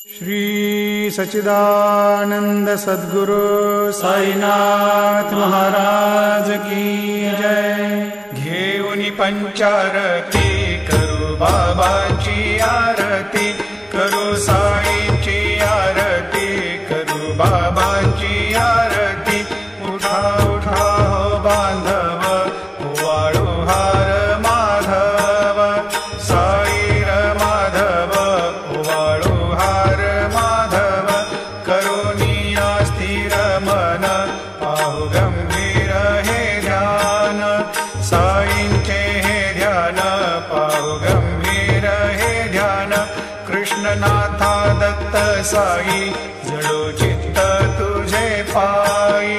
श्री सच्चिदानंद सद्गुरु साईनाथ महाराज की जय। घेऊनी पंचारती करू बाबांची आरती, करू साईंची आरती, करू बाबांची आरती। उठा उठा हो बांधव, वाळू हार माधव, साईर माधव, वाळू हार माधव। करुणिया स्थिर मन, पाहु गंभीर हे ध्यान, साईंचे हे ध्यान, पाहु गंभीर हे ध्यान। कृष्णनाथा दत्त साई, जडो चित्त तुझे पायी,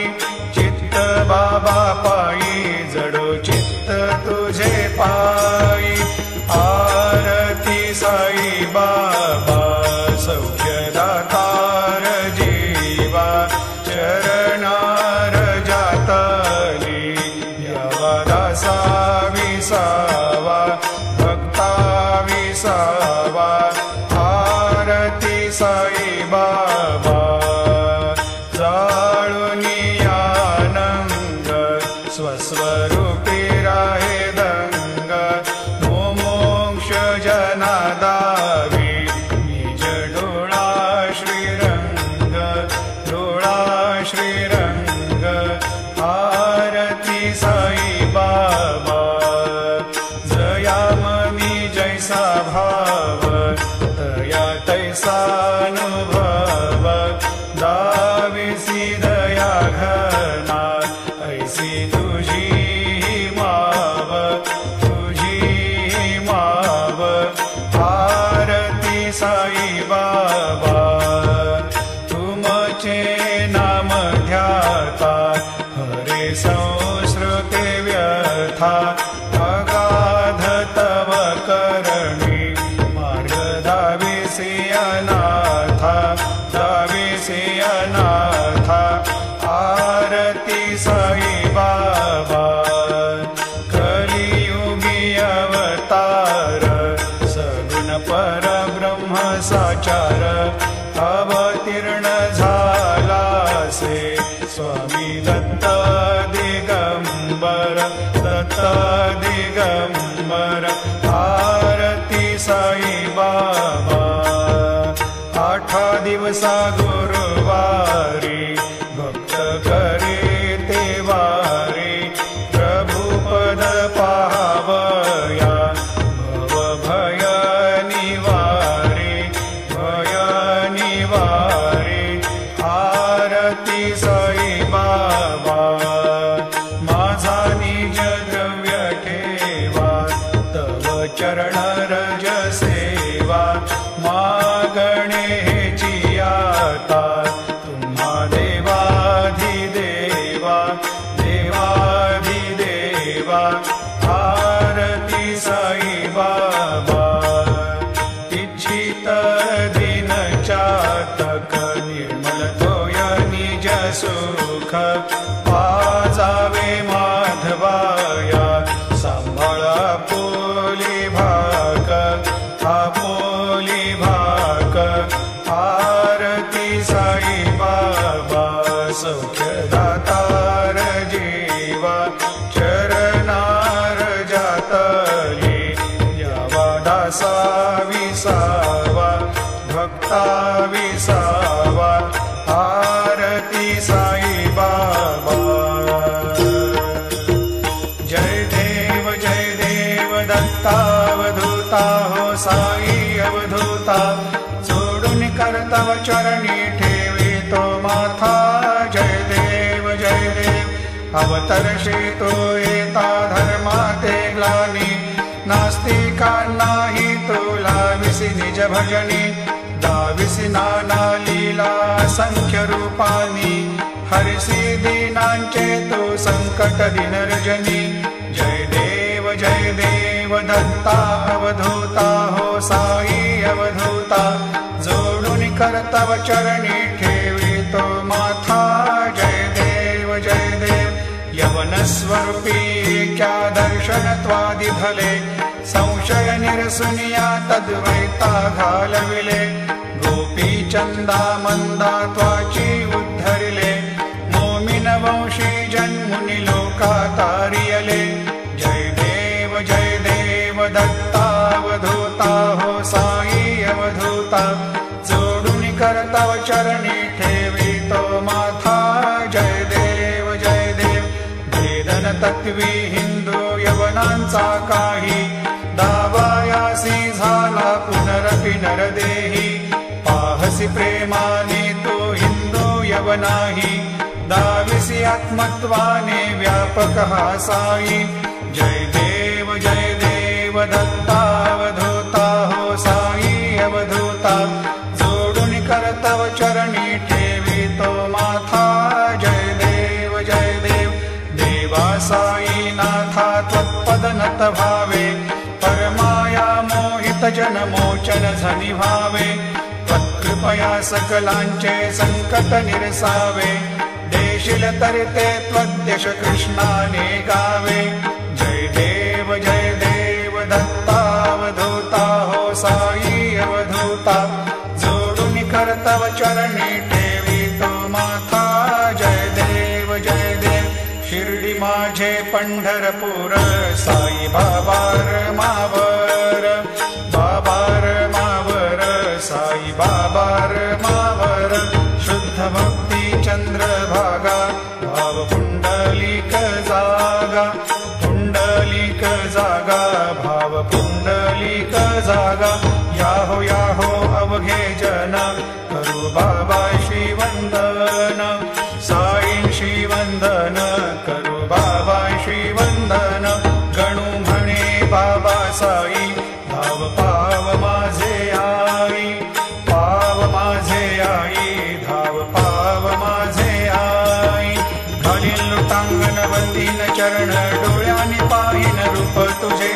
चित्त बाबा पायी, जडो चित्त तुझे पायी। आरती साई बाबा, सौख्यदातार जीवा, चरणार जातली यावा दासा विसावा, भक्ता विसावा। आरती साई बाबा, जाळुनी आनंद, स्वस्वरूपी राहे दंग। मोमोक्ष जना दावी, निज डोळा श्रीरंग, डोळा श्रीरंग। आरती साई बाबा, जया मनी जैसा भाव, तया तैसा अनुभव। दाविसी दया घना, ऐसी तुझी माव, तुझी माव। आरती साई बाबा, तुमचे नाम ध्याता, हरे संस्कृते व्यथा। अगाध तव करणी, मार्ग दाविसी अनाथा, दाविसी अनाथा। आरती साई बाबा, कलियुगी अवतार, सगुण परब्रह्म साचार। अवतीर्ण झालासे, स्वामी दत्त दिगंबर, दत्त दिगंबर। आरती साई बाबा, आठा दिवसा गुरुवारी, भक्त करे ते वारी। प्रभुपद पाहावया, भव भय निवारे, भय निवारे। आरती साई बाबा, माझा निज द्रव्य ठेवा, तव चरण रज सेवा। मागणे हेची आता, तुम्हा देवाधिदेवा, देवाधिदेवा। आरती साई बाबा, इच्छित दिन चातक, निर्मल तोय निज सुख। पाजावे माधवाया, सांभाळा पोली भाग, आपोली भाग। आरती साई बाबा, सौख्यदातार जीवा, चरणार जातली यावा दासा विसावा, भक्ता विसावा। आरती साई बाबा, जय देव दत्तावधूता, हो साई अवधूता। सोडून कर्तव चरणी ठेवी तो माथा, जय देव अवतरशे तो येता धर्माते ग्लानी। नास्तिकांनाही तुला विसी निज भजनी, दाविसी नाना लीला संख्य रूपानी। हरिसी दीनांचे तू संकट दिन रजनी। जय देव दत्ता अवधूता, हो साई अवधूता। जोडून कर्तव चरणी ठेवी तो माथा, जय देव यवन स्वरूपी क्या दर्शन त्वादि भले। संशय निरसुनिया तद्वैता घालविले। गोपी चंदा मंदा त्वाची उद्धरिले मोमिन वंशी जन्मुनी लोका तारियले जय देव दत्तावधूता हो साई अवधूता जोडून करताव चरणी ठेवी तो माथा जय देव वेदन तत्वी हिंदू यवनांचा काही दावायासी झाला पुनरपि नरदेही पाहसी प्रेमाने तो हिंदू यवनाही दाविसी आत्मत्वाने व्यापक हा साई जय देव दत्तावधूता हो साई अवधूता जोडून करतव चरणी ठेवी तो माथा जय देव देवा साई नाथा त्वत्पद नत भावे परमाया मोहित जन मोचन झनी भावे त्वत्कृपया सकलांचे संकट निरसावे देशील तरते त्वद्यश कृष्णाने गावे जय देव दत्तावधूता हो साई अवधूता जोडून करतव चरणी ठेवी तो माथा जय देव शिर्डी माझे पंढरपूर साई बाबार मावर साई बाबार मावर शुद्ध भक्ती चंद्रभागा भाव पुंडलिक जागा भाव पुंडलिक जागा याहो अवघे जन करू बाबा श्रीवंदन साईं श्रीवंदन करू बाबा श्रीवंदन गणू म्हणे बाबा साई धाव पाव माझे आई धाव पाव माझे आई घालीन लुटांगण वंदीन चरण डोळ्यानी पाहिन रूप तुझे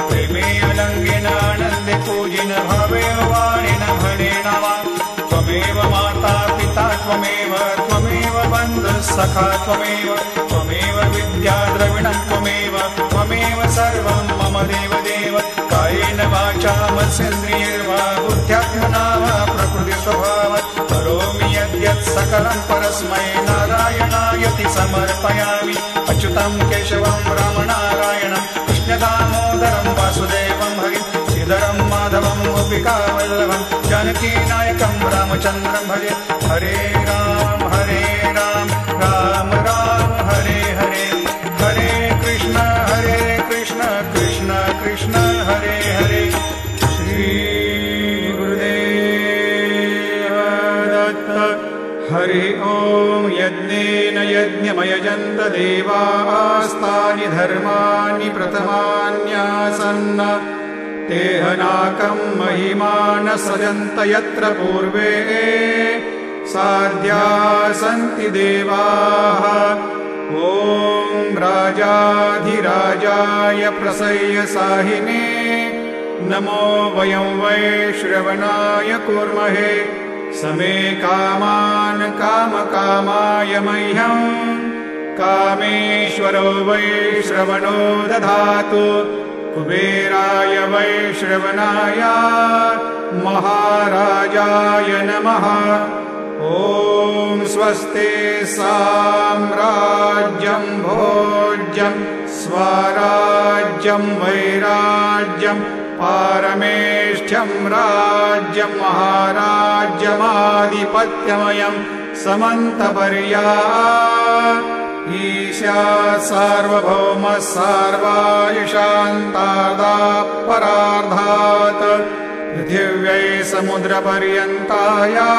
प्रेमे अलंगेन आनंदे पूजिन भावे वाणीन म्हणे नावा त्वमेव माता पिता त्वमेव बंधु सखा त्वमेव विद्या द्रविणं त्वमेव सर्वं मम देव कायेन वाचा मनसेन्द्रियैर्वा बुद्ध्यात्मना वा प्रकृति स्वभावात् करोमि यद्यत् सकलं परस्मै नारायणायति समर्पयामि अच्युतं केशवं रामनारायणं कृष्णदामोदरं वासुदेवं हरिं श्रीधरं माधवं गोपिकावल्लभं जानकीनायकं रामचन्द्रं भजे हरे राम राम राम हरे हरे कृष्ण कृष्ण हरे हरे श्री गुरुदेव दत्त हरि ओम यज्ञेन यज्ञमयजन्त देवास्तानि धर्माणि प्रथमान्यासन्न तेहनाकं महिमान सजन्त यत्र पूर्वे साध्या सन्ति देवाः ॐ राजाधिराजाय प्रसह्य साहिने नमो वयं वै श्रवणाय कुर्महे समे कामान् कामकामाय मह्यं कामेश्वरो वै श्रवणो दधातु कुबेराय वै श्रवणाय महाराजाय नमः ॐ स्वस्ति साम्राज्यं भोज्यं स्वराज्यं वैराज्यं पारमेष्ठ्यं राज्यं महाराज्यमाधिपत्यमयं समन्तपर्या ईशा सार्वभौम सर्वायुषान्तादापरार्धात् पृथिव्यै समुद्रपर्यन्ताया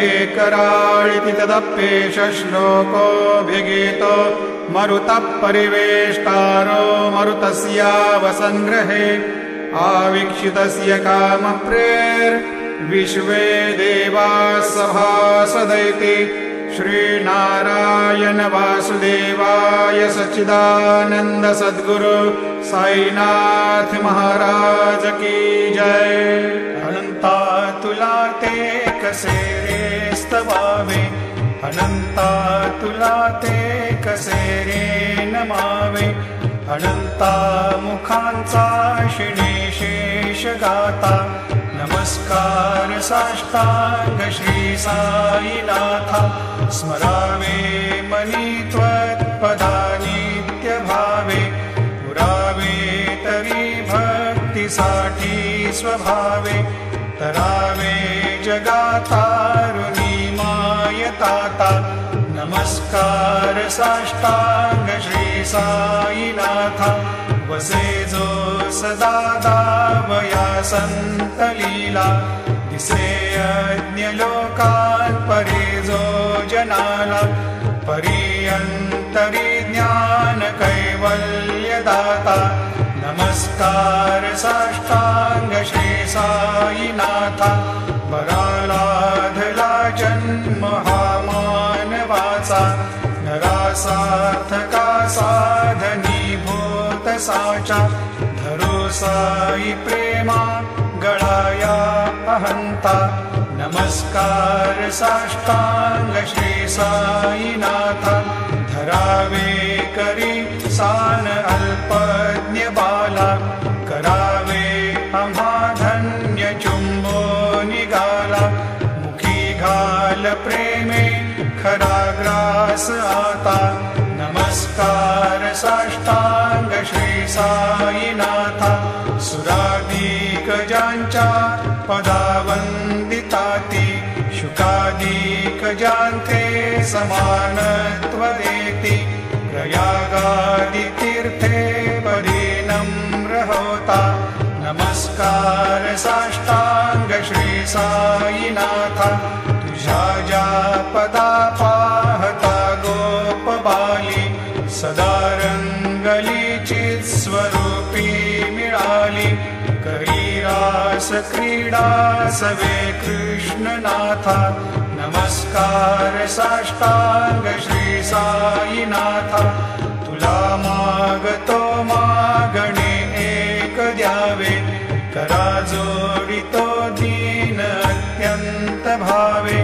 एकराळिति तदप्येष श्लोकोऽभिगीतो मरुतः परिवेष्टारो मरुतस्यावसङ्ग्रहे आवीक्षितस्य कामप्रेर्विश्वे देवाः सभासदैति श्रीनारायण वासुदेवाय सच्चिदानंद सद्गुरु साईनाथ महाराज की जय। अनंता तुला ते कसे रे स्तवावे, अनंता तुला ते कसे रे नमावे, अनंता मुखांचा शिणे शेष गाता नमस्कार साष्टांग श्री साईनाथ स्मरावे मनी त्वत्पदानित्यभावे पुरावे तरी भक्तीसाठी स्वभावे तरावे जगातारुणी मायताता नमस्कार साष्टांग श्री साईनाथ वसे जो सदा दावया संत लीला दिसे यज्ञ लोकान् परे जो जनाला परियंतरी ज्ञान कैवल्य दाता नमस्कार साष्टांग श्री साईनाथ परालाधला जन्म हा मानवाचा नरासार्थका साधनी भूत साचा धरो साई प्रेमा गळाया अहंता नमस्कार साष्टांग श्री साईनाथ धरावे करी सान अल्पज्ञ बाला करावे आम्हा धन्य चुंबो निघाला मुखी घाल प्रेमे खरा ग्रास आता नमस्कार साष्टांग श्री साईनाथ सुराधिक ज्यांच्या पदावंदिताती शुकाधिक ज्यांचे समानत्व देती प्रयागादि तीर्थे परी नम्र होता नमस्कार साष्टांग श्री साईनाथ तुझ्या ज्या पदा पाहता गोप बाली सदा रंगली चित स्वरूपी मिळाली करी रास क्रीडा सवे कृष्णनाथ नमस्कार साष्टांग श्री साईनाथ तुला मागतो मागणे एक द्यावे करा जोडितो दीन अत्यंत भावे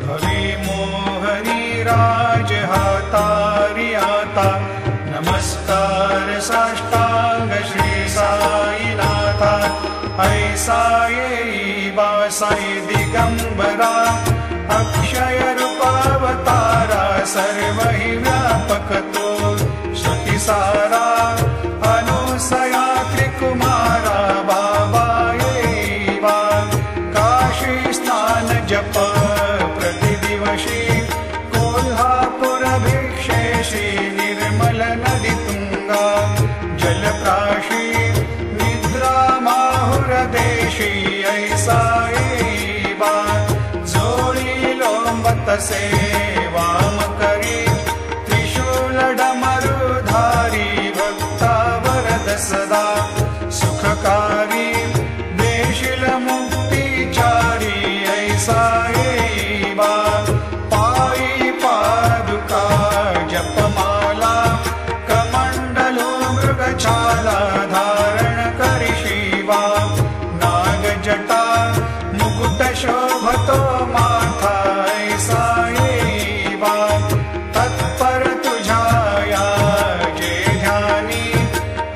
भवी मोहनी राज हातारी आता नमस्कार साष्टांग श्री साईनाथ ऐसा येई बासाई दिगंबरा अक्षय रूपावतारा सर्व हि व्यापक तो श्रुतिसारा अनुसया त्रिकुमारा बाबा येवा काशी स्नान जप प्रतिदिवशी कोल्हापुर भिक्षेशी निर्मल नदी तुंगा जलप्राशी निद्रा माहुर देशी ऐसा येवा जोडी लोंबत सेवाम करी त्रिशूल डमरुधारी भक्ता वरद सदा सुखकारी देशील मुक्तिचारी ऐसा येवा पायी पादुका जपमाला कमंडलो मृगछाला धारण करी शिवा नागजटा मुकुट शोभतो माथा ऐसा येवा तत्पर तुझाया जे ध्यानी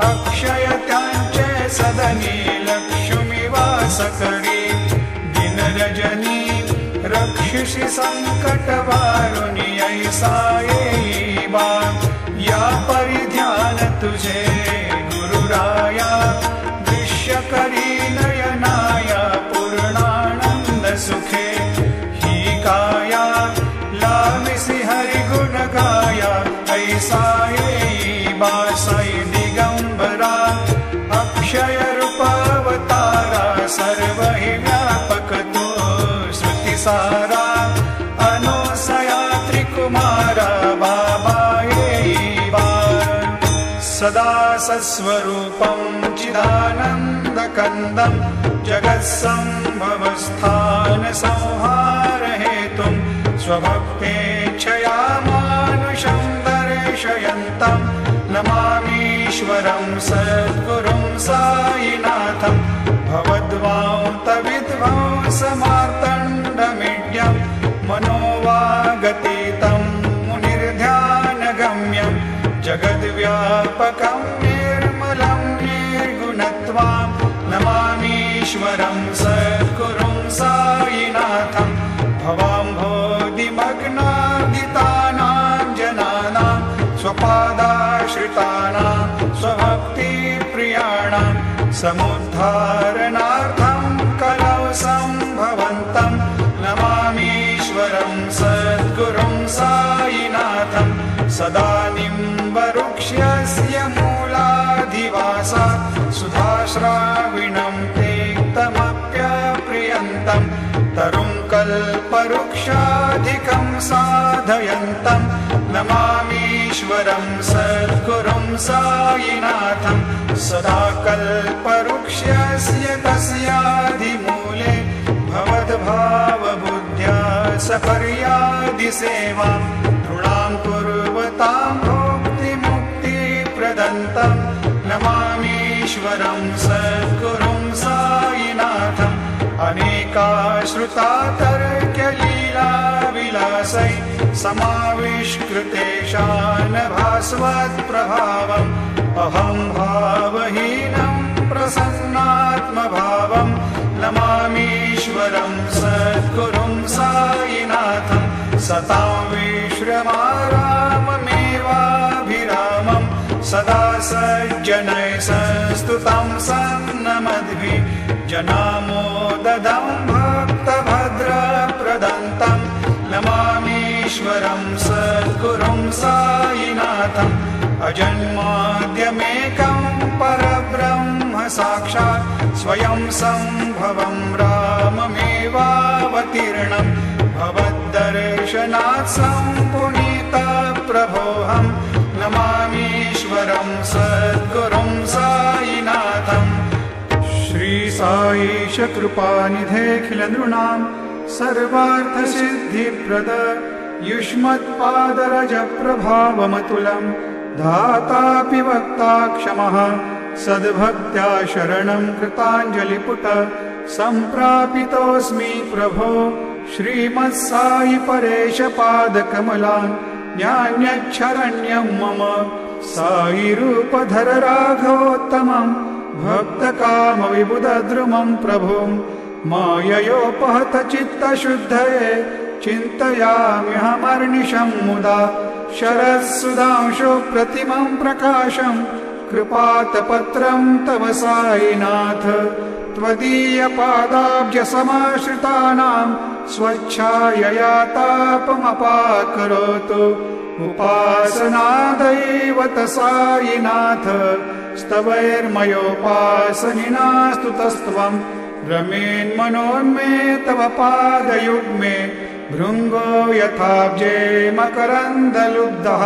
अक्षय त्यांचे सदनी लक्ष्मी वास करी दिन रजनी रक्षिषि संकट वारुणी ऐसा येवा या परिध्यान तुझे गुरुराया दृश्य करी नयनाया पूर्णानंद सुखे ही काया लामिसी हरि गुण गाया ऐसा येवा साई दिगंबरा अक्षय रूपावतारा सर्व हि व्यापक तो श्रुतिसारा अनुसया त्रिकुमारा बाबा येवा सदा सस्वरूपं चिदानन्दकन्दं जगत्सम्भवस्थान संहार हेतुं स्वभक्तेच्छया मानुषं दर्शयन्तं नमामीश्वरं सद्गुरुं साईनाथं भवद्वान्तविध्वंसमार्तण्डमीड्यं मनोवागतीतं मुनिर्ध्यानगम्यं जगद्व्यापकं निर्मलं निर्गुणत्वां नमामीश्वरं सदा निम्बवृक्षस्य मूलाधिवासात् सुधाश्राविणं तेक्तमप्यप्रियन्तं तरुं कल्पवृक्षाधिकं साधयन्तं नमामीश्वरं सद्गुरुं साईनाथं सदा कल्पवृक्षस्य तस्याधिमूले भवद्भावबुद्ध्या सपर्यादिसेवां नृणां कुर्वतां भुक्तिमुक्तिप्रदन्तं नमामीश्वरं सद्गुरुं साईनाथम् अनेकाश्रुतातर्क्यलीलाविलासै समाविष्कृतेषान् भास्वत्प्रभावम् अहं भावहीनं प्रसन्नात्मभावं नमामीश्वरं सद्गुरुं साईनाथं सतां विश्रमाराममेवाभिरामं सदा सज्जनैः संस्तुतं सन्नमद्भिः जनामोददं भक्तभद्रप्रदन्तं नमामीश्वरं सद्गुरुं साईनाथम् अजन्माद्यमेकं परब्रह्म साक्षात् स्वयं सम्भवं राममेवावतीर्णं भवद्दर्शनात् सम्पुनीतप्रभोऽहं नमामीश्वरं सद्गुरुं साईनाथम् श्री साईश कृपानिधेऽखिल नृणां सर्वार्थसिद्धिप्रद युष्मत्पादरजप्रभावमतुलं धातापि वक्ता क्षमः सद्भक्त्या शरणं कृताञ्जलिपुट सम्प्रापितोऽस्मि प्रभो श्रीमत्साई परेश पादकमलान् न्यान्यच्छरण्यं मम साई रूपधर राघवोत्तमं भक्तकामविबुधद्रुमं प्रभुं माययोपहत चित्तशुद्धये चिन्तयाम्यहमर्निशं मुदा शरत्सुधांशो प्रतिमं प्रकाशं कृपातपत्रं तव साईनाथ त्वदीयपादाब्जसमाश्रितानां स्वच्छायया तापमपाकरोतु उपासनादैवत साईनाथ स्तवैर्मयोपासनिना स्तुतस्त्वं रमेन्मनोन्मे तव पादयुग्मे भृङ्गो यथाब्जे मकरन्दलुब्धः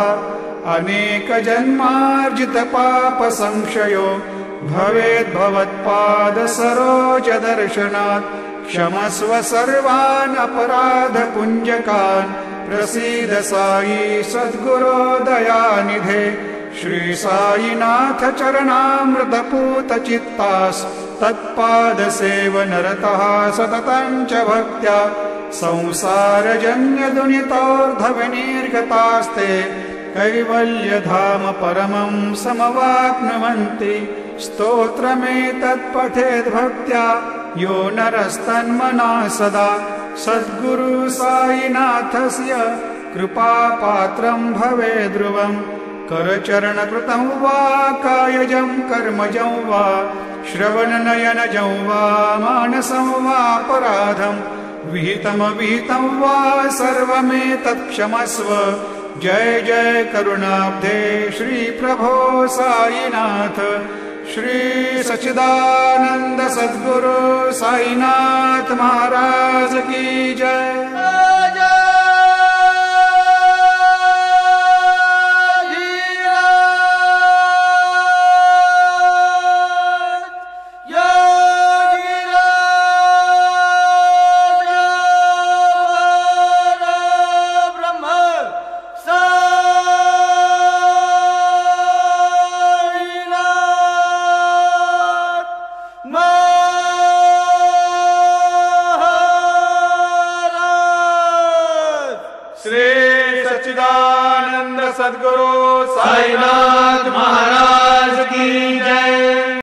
अनेकजन्मार्जितपापसंशयो भवेद्भवत्पादसरोजदर्शनात् क्षमस्व सर्वान् अपराधपुञ्जकान् प्रसीद साई सद्गुरो दयानिधे श्री साईनाथ चरणामृतपूतचित्तास् तत्पादसेवनरतः सततं च भक्त्या संसारजन्यदुनितोर्धविनिर्गतास्ते कैवल्यधाम परमं समवाप्नुवन्ति स्तोत्रमेतत्पठेद्भक्त्या यो नरस्तन्मना सदा सद्गुरु साईनाथस्य कृपापात्रं भवेद्ध्रुवम् करचरणकृतं वा कायजं कर्मजं वा श्रवणनयनजं वा मानसं वापराधं विहितमविहितं वा सर्वमेतत्क्षमस्व जय जय करुणाब्धे श्री प्रभो साईनाथ श्री सच्चिदानंद सद्गुरु साईनाथ महाराज की जय। सद्गुरु साईनाथ महाराज की जय।